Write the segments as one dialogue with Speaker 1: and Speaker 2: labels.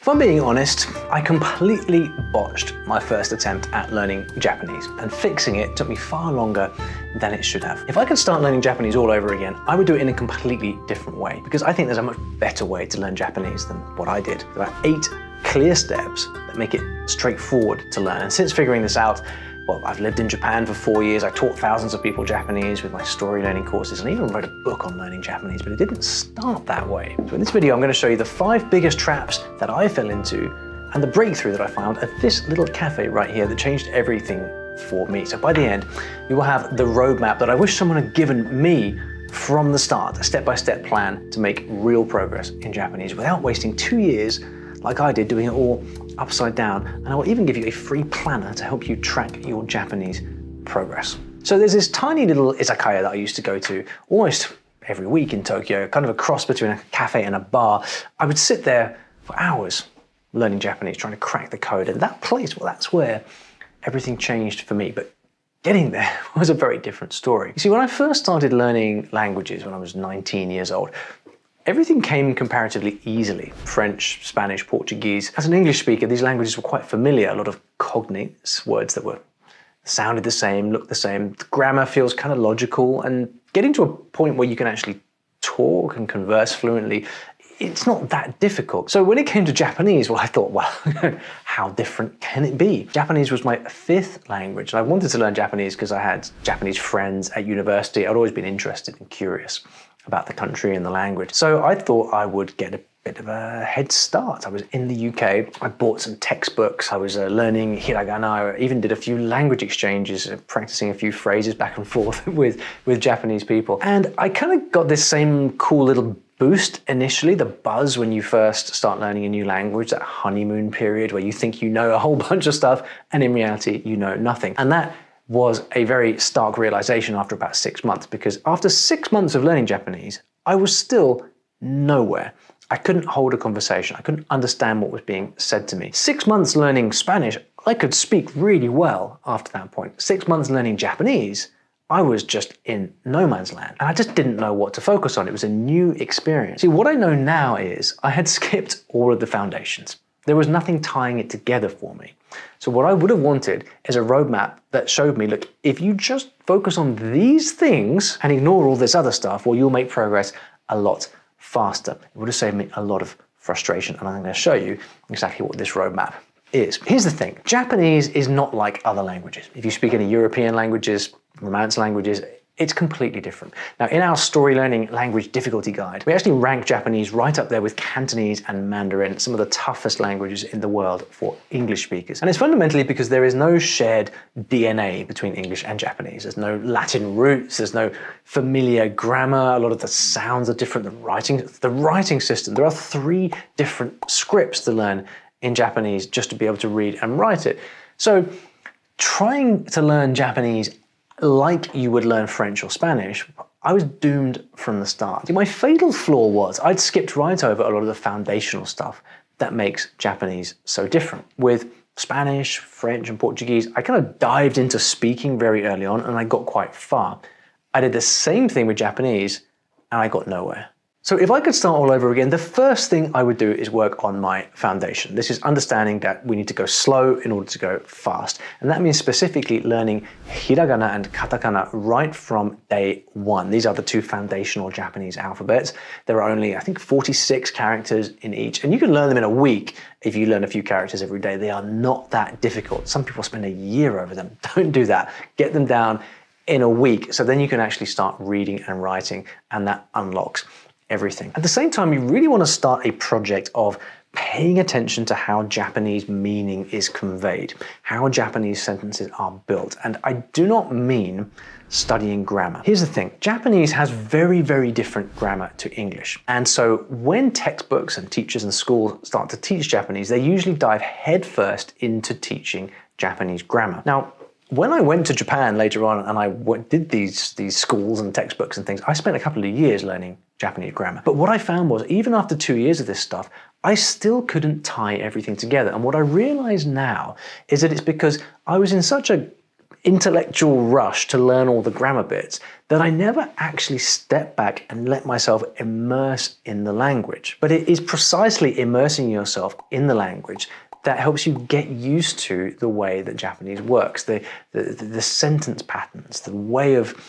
Speaker 1: If I'm being honest, I completely botched my first attempt at learning Japanese, and fixing it took me far longer than it should have. If I could start learning Japanese all over again, I would do it in a completely different way, because I think there's a much better way to learn Japanese than what I did. There are 8 clear steps that make it straightforward to learn. And since figuring this out, well, I've lived in Japan for 4 years. I taught thousands of people Japanese with my story learning courses, and even wrote a book on learning Japanese, but it didn't start that way. So in this video, I'm going to show you the 5 biggest traps that I fell into and the breakthrough that I found at this little cafe right here that changed everything for me. So by the end, you will have the roadmap that I wish someone had given me from the start, a step-by-step plan to make real progress in Japanese without wasting 2 years like I did, doing it all upside down. And I will even give you a free planner to help you track your Japanese progress. So there's this tiny little izakaya that I used to go to almost every week in Tokyo, kind of a cross between a cafe and a bar. I would sit there for hours learning Japanese, trying to crack the code. And that place, well, that's where everything changed for me. But getting there was a very different story. You see, when I first started learning languages when I was 19 years old, everything came comparatively easily. French, Spanish, Portuguese. As an English speaker, these languages were quite familiar. A lot of cognates, words that sounded the same, looked the same. The grammar feels kind of logical, and getting to a point where you can actually talk and converse fluently, it's not that difficult. So when it came to Japanese, well, I thought, well, how different can it be? Japanese was my 5th language, and I wanted to learn Japanese because I had Japanese friends at university. I'd always been interested and curious about the country and the language. So I thought I would get a bit of a head start. I was in the UK, I bought some textbooks, I was learning hiragana, I even did a few language exchanges, practicing a few phrases back and forth with Japanese people. And I kind of got this same cool little boost initially, the buzz when you first start learning a new language, that honeymoon period where you think you know a whole bunch of stuff, and in reality, you know nothing. And that was a very stark realization after about 6 months, because after 6 months of learning Japanese, I was still nowhere. I couldn't hold a conversation. I couldn't understand what was being said to me. 6 months learning Spanish, I could speak really well after that point. 6 months learning Japanese, I was just in no man's land, and I just didn't know what to focus on. It was a new experience. See, what I know now is I had skipped all of the foundations. There was nothing tying it together for me. So what I would have wanted is a roadmap that showed me, look, if you just focus on these things and ignore all this other stuff, well, you'll make progress a lot faster. It would have saved me a lot of frustration, and I'm going to show you exactly what this roadmap is. Here's the thing. Japanese is not like other languages. If you speak any European languages, Romance languages, it's completely different. Now, in our story learning language difficulty guide, we actually rank Japanese right up there with Cantonese and Mandarin, some of the toughest languages in the world for English speakers. And it's fundamentally because there is no shared DNA between English and Japanese. There's no Latin roots, there's no familiar grammar, a lot of the sounds are different, the writing system. There are 3 different scripts to learn in Japanese just to be able to read and write it. So trying to learn Japanese like you would learn French or Spanish, I was doomed from the start. My fatal flaw was I'd skipped right over a lot of the foundational stuff that makes Japanese so different. With Spanish, French, and Portuguese, I kind of dived into speaking very early on, and I got quite far. I did the same thing with Japanese, and I got nowhere. So if I could start all over again, the first thing I would do is work on my foundation. This is understanding that we need to go slow in order to go fast. And that means specifically learning hiragana and katakana right from day 1. These are the 2 foundational Japanese alphabets. There are only, I think, 46 characters in each. And you can learn them in a week if you learn a few characters every day. They are not that difficult. Some people spend a year over them. Don't do that. Get them down in a week. So then you can actually start reading and writing, and that unlocks everything. At the same time, you really want to start a project of paying attention to how Japanese meaning is conveyed, how Japanese sentences are built. And I do not mean studying grammar. Here's the thing. Japanese has very, very different grammar to English. And so when textbooks and teachers and schools start to teach Japanese, they usually dive headfirst into teaching Japanese grammar. Now, when I went to Japan later on and I did these schools and textbooks and things, I spent a couple of years learning Japanese grammar. But what I found was, even after 2 years of this stuff, I still couldn't tie everything together. And what I realize now is that it's because I was in such a intellectual rush to learn all the grammar bits that I never actually stepped back and let myself immerse in the language. But it is precisely immersing yourself in the language that helps you get used to the way that Japanese works, the sentence patterns, the way of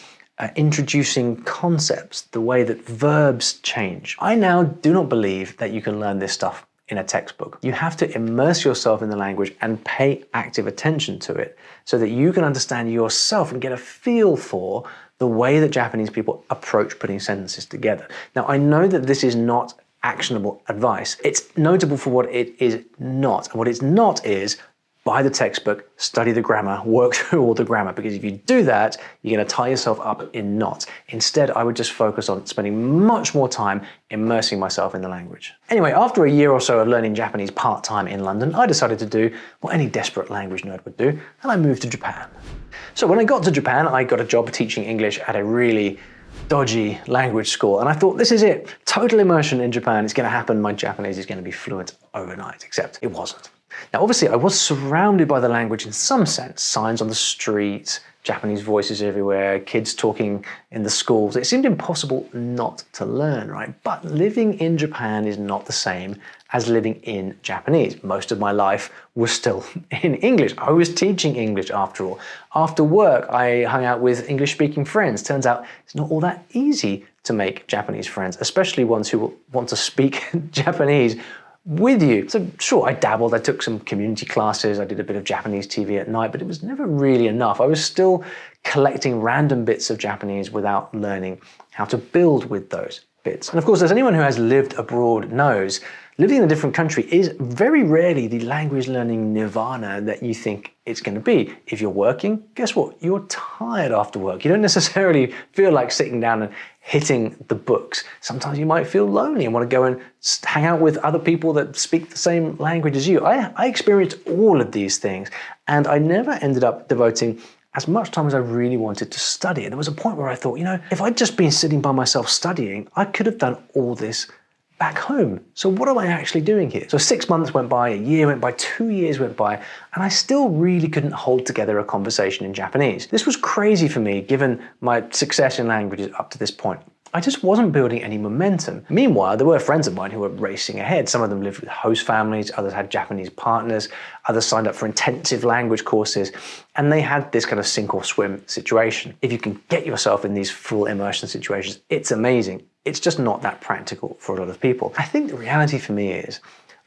Speaker 1: introducing concepts, the way that verbs change. I now do not believe that you can learn this stuff in a textbook. You have to immerse yourself in the language and pay active attention to it so that you can understand yourself and get a feel for the way that Japanese people approach putting sentences together. Now, I know that this is not actionable advice. It's notable for what it is not. And what it's not is buy the textbook, study the grammar, work through all the grammar, because if you do that, you're going to tie yourself up in knots. Instead, I would just focus on spending much more time immersing myself in the language. Anyway, after a year or so of learning Japanese part-time in London, I decided to do what any desperate language nerd would do, and I moved to Japan. So when I got to Japan, I got a job teaching English at a really dodgy language school, and I thought, this is it. Total immersion in Japan. It's going to happen. My Japanese is going to be fluent overnight, except it wasn't. Now, obviously, I was surrounded by the language in some sense. Signs on the street, Japanese voices everywhere, kids talking in the schools. It seemed impossible not to learn, right? But living in Japan is not the same as living in Japanese. Most of my life was still in English. I was teaching English after all. After work, I hung out with English-speaking friends. Turns out it's not all that easy to make Japanese friends, especially ones who will want to speak Japanese with you. So sure, I dabbled, I took some community classes, I did a bit of Japanese TV at night, but it was never really enough. I was still collecting random bits of Japanese without learning how to build with those bits. And of course, as anyone who has lived abroad knows, living in a different country is very rarely the language learning nirvana that you think it's going to be. If you're working, guess what? You're tired after work. You don't necessarily feel like sitting down and hitting the books. Sometimes you might feel lonely and want to go and hang out with other people that speak the same language as you. I experienced all of these things, and I never ended up devoting as much time as I really wanted to study. And there was a point where I thought, if I'd just been sitting by myself studying, I could have done all this back home. So what am I actually doing here? So 6 months went by, a year went by, 2 years went by, and I still really couldn't hold together a conversation in Japanese. This was crazy for me, given my success in languages up to this point. I just wasn't building any momentum. Meanwhile, there were friends of mine who were racing ahead. Some of them lived with host families, others had Japanese partners, others signed up for intensive language courses, and they had this kind of sink or swim situation. If you can get yourself in these full immersion situations, it's amazing. It's just not that practical for a lot of people. I think the reality for me is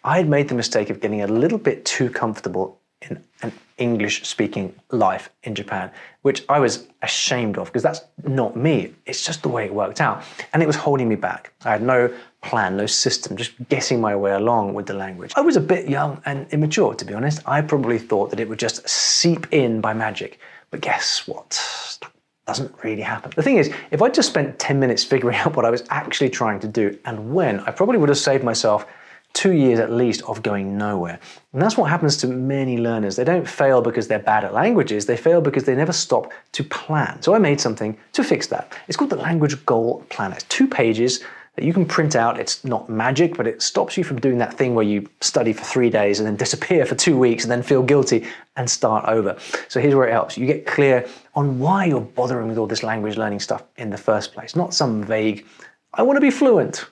Speaker 1: I had made the mistake of getting a little bit too comfortable in an English-speaking life in Japan, which I was ashamed of because that's not me. It's just the way it worked out. And it was holding me back. I had no plan, no system, just guessing my way along with the language. I was a bit young and immature, to be honest. I probably thought that it would just seep in by magic. But guess what? Doesn't really happen. The thing is, if I just spent 10 minutes figuring out what I was actually trying to do and when, I probably would have saved myself 2 years at least of going nowhere. And that's what happens to many learners. They don't fail because they're bad at languages, they fail because they never stop to plan. So I made something to fix that. It's called the Language Goal Planner. It's 2 pages that you can print out. It's not magic, but it stops you from doing that thing where you study for 3 days and then disappear for 2 weeks and then feel guilty and start over. So here's where it helps. You get clear on why you're bothering with all this language learning stuff in the first place. Not some vague, I want to be fluent.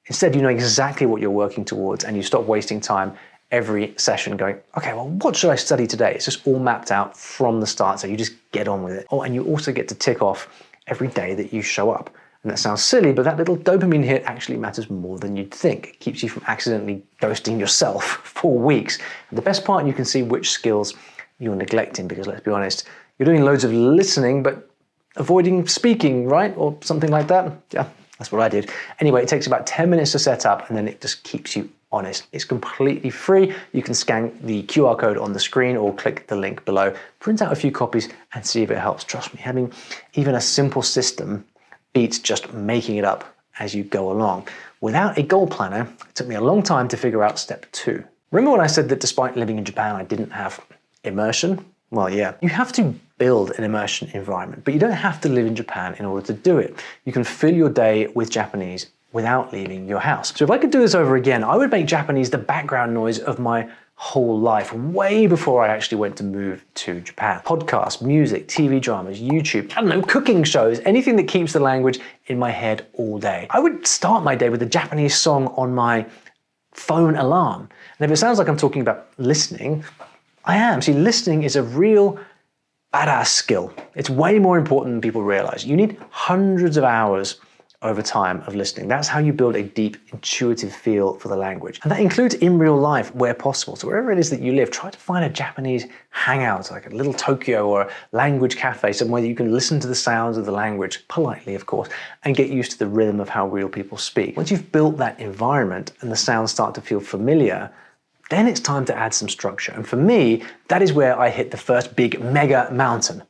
Speaker 1: Instead, you know exactly what you're working towards and you stop wasting time every session going, okay, well, what should I study today? It's just all mapped out from the start, so you just get on with it. Oh, and you also get to tick off every day that you show up. And that sounds silly, but that little dopamine hit actually matters more than you'd think. It keeps you from accidentally ghosting yourself for weeks. And the best part, you can see which skills you're neglecting, because let's be honest, you're doing loads of listening, but avoiding speaking, right? Or something like that. Yeah, that's what I did. Anyway, it takes about 10 minutes to set up, and then it just keeps you honest. It's completely free. You can scan the QR code on the screen or click the link below, print out a few copies and see if it helps. Trust me, having even a simple system beats just making it up as you go along. Without a goal planner, it took me a long time to figure out step 2. Remember when I said that despite living in Japan, I didn't have immersion? Well, yeah, you have to build an immersion environment, but you don't have to live in Japan in order to do it. You can fill your day with Japanese without leaving your house. So if I could do this over again, I would make Japanese the background noise of my whole life, way before I actually went to move to Japan. Podcasts, music, TV dramas, YouTube, I don't know, cooking shows, anything that keeps the language in my head all day. I would start my day with a Japanese song on my phone alarm. And if it sounds like I'm talking about listening, I am. See, listening is a real badass skill. It's way more important than people realize. You need hundreds of hours over time of listening. That's how you build a deep, intuitive feel for the language. And that includes in real life where possible. So wherever it is that you live, try to find a Japanese hangout, like a little Tokyo or a language cafe, somewhere that you can listen to the sounds of the language, politely of course, and get used to the rhythm of how real people speak. Once you've built that environment and the sounds start to feel familiar, then it's time to add some structure. And for me, that is where I hit the first big mega mountain,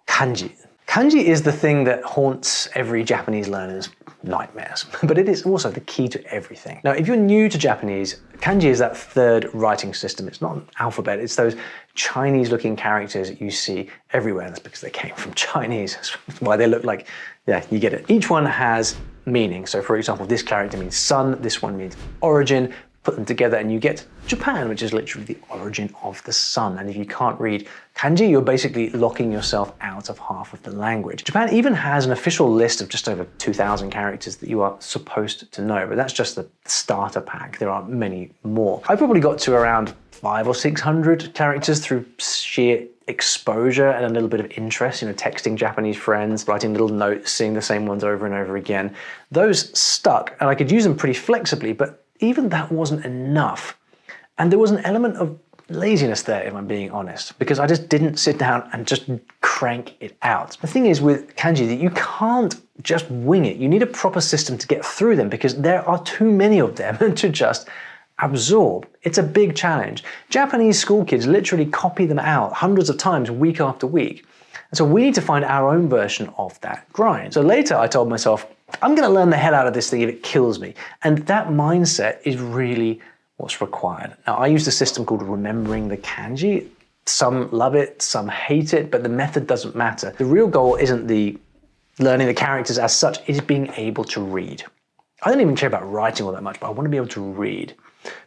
Speaker 1: kanji. Kanji is the thing that haunts every Japanese learner's nightmares, but it is also the key to everything. Now, if you're new to Japanese, kanji is that third writing system. It's not an alphabet, it's those Chinese-looking characters that you see everywhere. That's because they came from Chinese. That's why they look like, yeah, you get it. Each one has meaning. So for example, this character means sun, this one means origin. Put them together and you get Japan, which is literally the origin of the sun. And if you can't read kanji, you're basically locking yourself out of half of the language. Japan even has an official list of just over 2,000 characters that you are supposed to know, but that's just the starter pack. There are many more. I probably got to around 500 or 600 characters through sheer exposure and a little bit of interest, texting Japanese friends, writing little notes, seeing the same ones over and over again. Those stuck, and I could use them pretty flexibly, but even that wasn't enough. And there was an element of laziness there, if I'm being honest, because I just didn't sit down and just crank it out. The thing is with kanji that you can't just wing it. You need a proper system to get through them because there are too many of them to just absorb. It's a big challenge. Japanese school kids literally copy them out hundreds of times week after week. And so we need to find our own version of that grind. So later I told myself, I'm going to learn the hell out of this thing if it kills me. And that mindset is really what's required. Now, I use a system called remembering the kanji. Some love it, some hate it, but the method doesn't matter. The real goal isn't the learning the characters as such, it is being able to read. I don't even care about writing all that much, but I want to be able to read.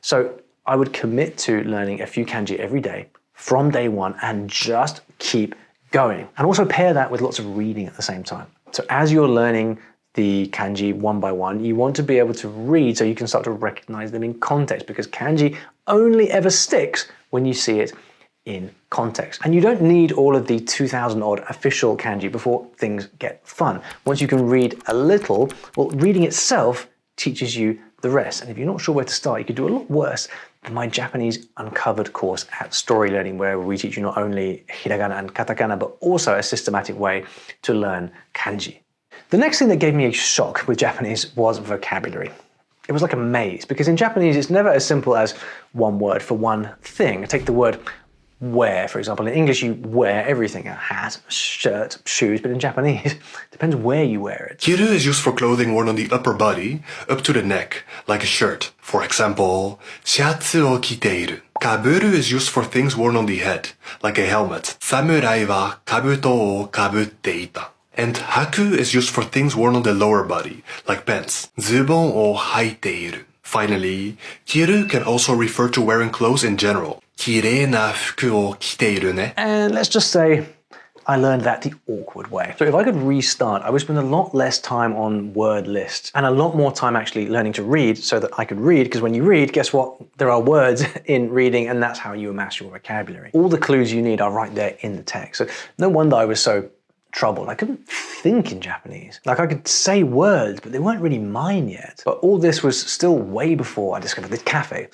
Speaker 1: So I would commit to learning a few kanji every day from day one and just keep going. And also pair that with lots of reading at the same time. So as you're learning the kanji one by one, you want to be able to read so you can start to recognize them in context, because kanji only ever sticks when you see it in context. And you don't need all of the 2,000 odd official kanji before things get fun. Once you can read a little, well, reading itself teaches you the rest. And if you're not sure where to start, you could do a lot worse than my Japanese Uncovered course at Story Learning, where we teach you not only hiragana and katakana, but also a systematic way to learn kanji. The next thing that gave me a shock with Japanese was vocabulary. It was like a maze, because in Japanese, it's never as simple as one word for one thing. Take the word wear, for example. In English, you wear everything, a hat, a shirt, shoes, but in Japanese, it depends where you wear it.
Speaker 2: Kiru is used for clothing worn on the upper body, up to the neck, like a shirt. For example, shatsu o kiteiru. Kaburu is used for things worn on the head, like a helmet. Samurai wa kabuto o kabutte ita. And haku is used for things worn on the lower body, like pants. Zubon o haiteiru. Finally, kiru can also refer to wearing clothes in general. Kirei na fuku o kiteiru ne.
Speaker 1: And let's just say I learned that the awkward way. So if I could restart, I would spend a lot less time on word lists and a lot more time actually learning to read so that I could read, because when you read, guess what? There are words in reading, and that's how you amass your vocabulary. All the clues you need are right there in the text. So no wonder I was so troubled. I couldn't think in Japanese. Like, I could say words, but they weren't really mine yet. But all this was still way before I discovered this cafe,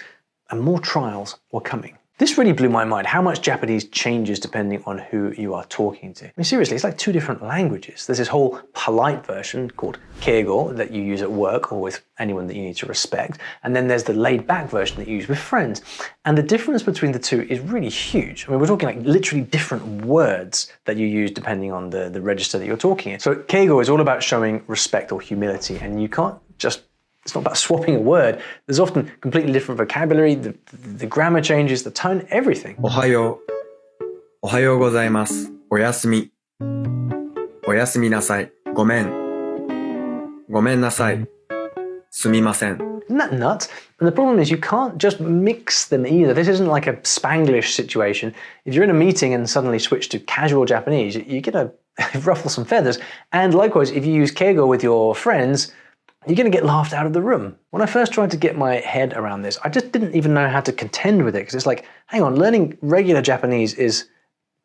Speaker 1: and more trials were coming. This really blew my mind, how much Japanese changes depending on who you are talking to. I mean, seriously, it's like two different languages. There's this whole polite version called keigo that you use at work or with anyone that you need to respect. And then there's the laid back version that you use with friends. And the difference between the two is really huge. I mean, we're talking like literally different words that you use depending on the register that you're talking in. So keigo is all about showing respect or humility, and you can't just It's not about swapping a word. There's often completely different vocabulary, the grammar changes, the tone, everything.
Speaker 3: おはよう。おはようございます。おやすみ。おやすみなさい。ごめん。ごめんなさい。すみません。
Speaker 1: Isn't that nuts? And the problem is you can't just mix them either. This isn't like a Spanglish situation. If you're in a meeting and suddenly switch to casual Japanese, you're going to ruffle some feathers. And likewise, if you use keigo with your friends, you're going to get laughed out of the room. When I first tried to get my head around this, I just didn't even know how to contend with it, because it's like, hang on, learning regular Japanese is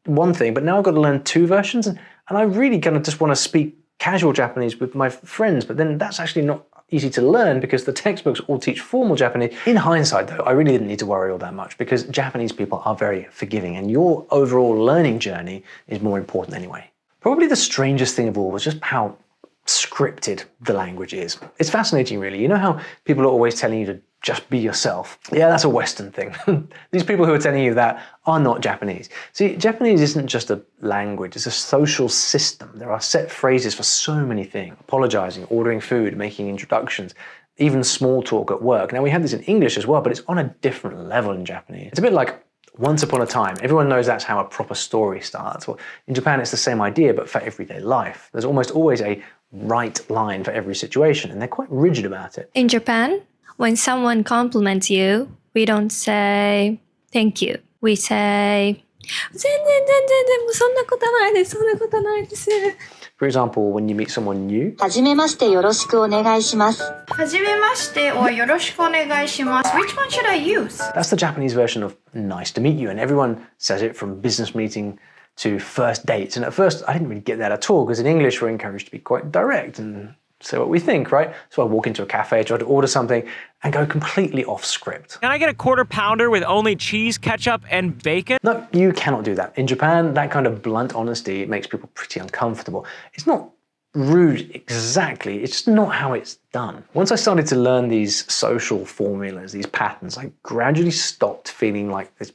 Speaker 1: one thing, but now I've got to learn two versions, and I really kind of just want to speak casual Japanese with my friends, but then that's actually not easy to learn because the textbooks all teach formal Japanese. In hindsight though, I really didn't need to worry all that much because Japanese people are very forgiving and your overall learning journey is more important anyway. Probably the strangest thing of all was just how scripted the language is. It's fascinating really. You know how people are always telling you to just be yourself? Yeah, that's a Western thing. These people who are telling you that are not Japanese. See, Japanese isn't just a language, it's a social system. There are set phrases for so many things. Apologizing, ordering food, making introductions, even small talk at work. Now we have this in English as well, but it's on a different level in Japanese. It's a bit like once upon a time. Everyone knows that's how a proper story starts. Well, in Japan it's the same idea, but for everyday life. There's almost always a right line for every situation, and they're quite rigid about it.
Speaker 4: In Japan, when someone compliments you, we don't say thank you. We say 全然そんなことないです。そんなことないです。
Speaker 1: For example, when you meet someone new,
Speaker 5: はじめましてよろしくお願いします。
Speaker 6: はじめまして or よろしくお願いします. Which one should I use?
Speaker 1: that's the Japanese version of nice to meet you, and everyone says it from business meeting to first dates. And at first, I didn't really get that at all, because in English, we're encouraged to be quite direct and say what we think, right? So I walk into a cafe, try to order something, and go completely off script.
Speaker 7: Can I get a quarter pounder with only cheese, ketchup, and bacon?
Speaker 1: No, you cannot do that. In Japan, that kind of blunt honesty makes people pretty uncomfortable. It's not rude exactly, it's just not how it's done. Once I started to learn these social formulas, these patterns, I gradually stopped feeling like this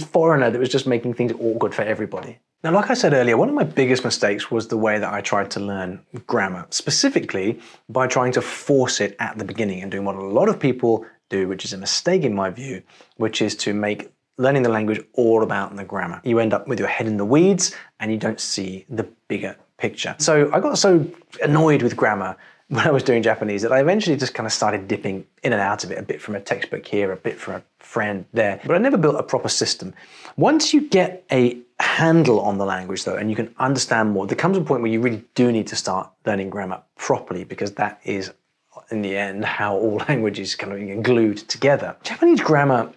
Speaker 1: foreigner that was just making things awkward for everybody. Now, like I said earlier, one of my biggest mistakes was the way that I tried to learn grammar, specifically by trying to force it at the beginning and doing what a lot of people do, which is a mistake in my view, which is to make learning the language all about the grammar. You end up with your head in the weeds and you don't see the bigger picture. So I got so annoyed with grammar when I was doing Japanese that I eventually just kind of started dipping in and out of it, a bit from a textbook here, a bit from a friend there, but I never built a proper system. Once you get a handle on the language though, and you can understand more, there comes a point where you really do need to start learning grammar properly, because that is, in the end, how all languages kind of glued together. Japanese grammar,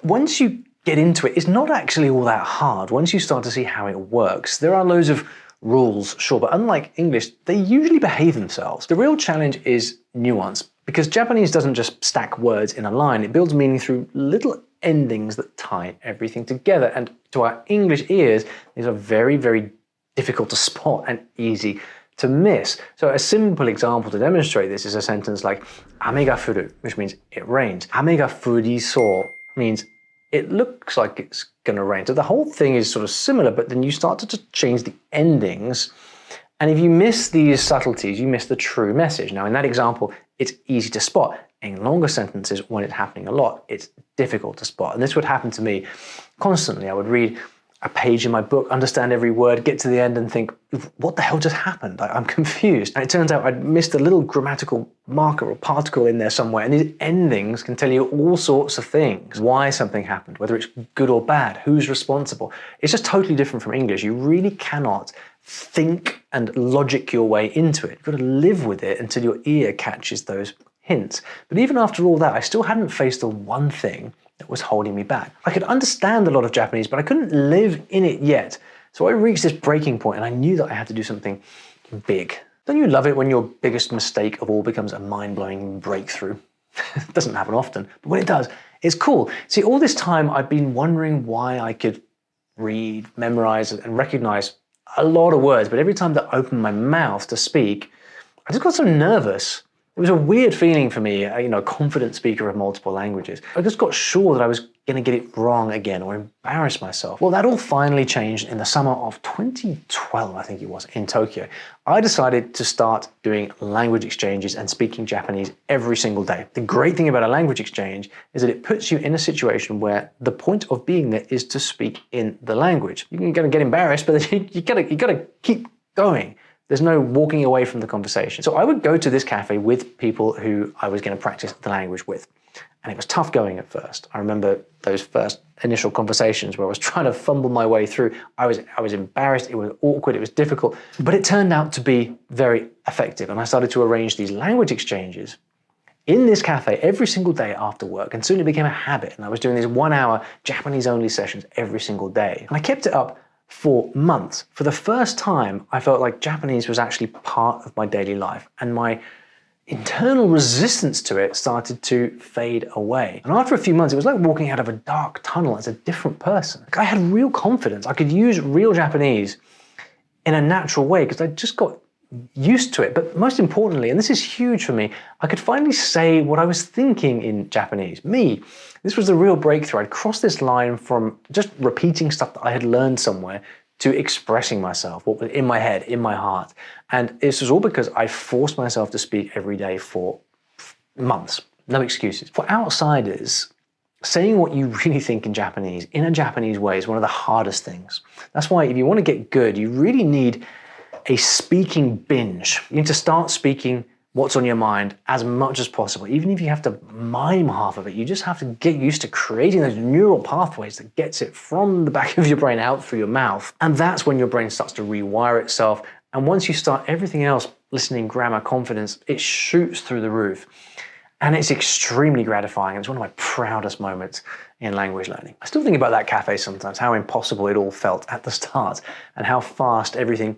Speaker 1: once you get into it, it's not actually all that hard. Once you start to see how it works, there are loads of rules, sure, but unlike English, they usually behave themselves. The real challenge is nuance, because Japanese doesn't just stack words in a line, it builds meaning through little endings that tie everything together. And to our English ears, these are very, very difficult to spot and easy to miss. So a simple example to demonstrate this is a sentence like ame ga furu, which means it rains. Ame ga furisou means it looks like it's going to rain. So the whole thing is sort of similar, but then you start to just change the endings. And if you miss these subtleties, you miss the true message. Now, in that example, it's easy to spot. In longer sentences, when it's happening a lot, it's difficult to spot. And this would happen to me constantly. I would read a page in my book, understand every word, get to the end and think, what the hell just happened? I'm confused. And it turns out I'd missed a little grammatical marker or particle in there somewhere. And these endings can tell you all sorts of things. Why something happened, whether it's good or bad, who's responsible. It's just totally different from English. You really cannot think and logic your way into it. You've got to live with it until your ear catches those hints. But even after all that, I still hadn't faced the one thing that was holding me back. I could understand a lot of Japanese, but I couldn't live in it yet. So I reached this breaking point and I knew that I had to do something big. Don't you love it when your biggest mistake of all becomes a mind-blowing breakthrough? It doesn't happen often, but when it does, it's cool. See, all this time I've been wondering why I could read, memorize, and recognize a lot of words, but every time that I opened my mouth to speak, I just got so nervous. It was a weird feeling for me, a confident speaker of multiple languages. I just got sure that I was going to get it wrong again or embarrass myself. Well, that all finally changed in the summer of 2012, I think it was, in Tokyo. I decided to start doing language exchanges and speaking Japanese every single day. The great thing about a language exchange is that it puts you in a situation where the point of being there is to speak in the language. You can get embarrassed, but you gotta keep going. There's no walking away from the conversation. So I would go to this cafe with people who I was going to practice the language with. And it was tough going at first. I remember those first initial conversations where I was trying to fumble my way through. I was embarrassed, it was awkward, it was difficult, but it turned out to be very effective. And I started to arrange these language exchanges in this cafe every single day after work. And soon it became a habit. And I was doing these 1 hour Japanese only sessions every single day. And I kept it up for months. For the first time, I felt like Japanese was actually part of my daily life, and my internal resistance to it started to fade away. And after a few months, it was like walking out of a dark tunnel as a different person. I had real confidence. I could use real Japanese in a natural way because I just got used to it. But most importantly, and this is huge for me, I could finally say what I was thinking in Japanese. Me. This was the real breakthrough. I'd crossed this line from just repeating stuff that I had learned somewhere to expressing myself, what was in my head, in my heart. And this was all because I forced myself to speak every day for months. No excuses. For outsiders, saying what you really think in Japanese, in a Japanese way, is one of the hardest things. That's why if you want to get good, you really need a speaking binge. You need to start speaking what's on your mind as much as possible. Even if you have to mime half of it, you just have to get used to creating those neural pathways that gets it from the back of your brain out through your mouth. And that's when your brain starts to rewire itself. And once you start everything else, listening, grammar, confidence, it shoots through the roof. And it's extremely gratifying. It's one of my proudest moments in language learning. I still think about that cafe sometimes, how impossible it all felt at the start and how fast everything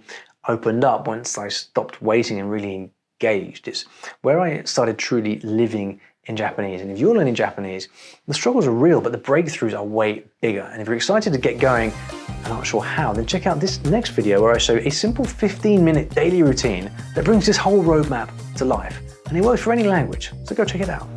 Speaker 1: opened up once I stopped waiting and really engaged. It's where I started truly living in Japanese. And if you're learning Japanese, the struggles are real, but the breakthroughs are way bigger. And if you're excited to get going and not sure how, then check out this next video where I show a simple 15-minute daily routine that brings this whole roadmap to life. And it works for any language, so go check it out.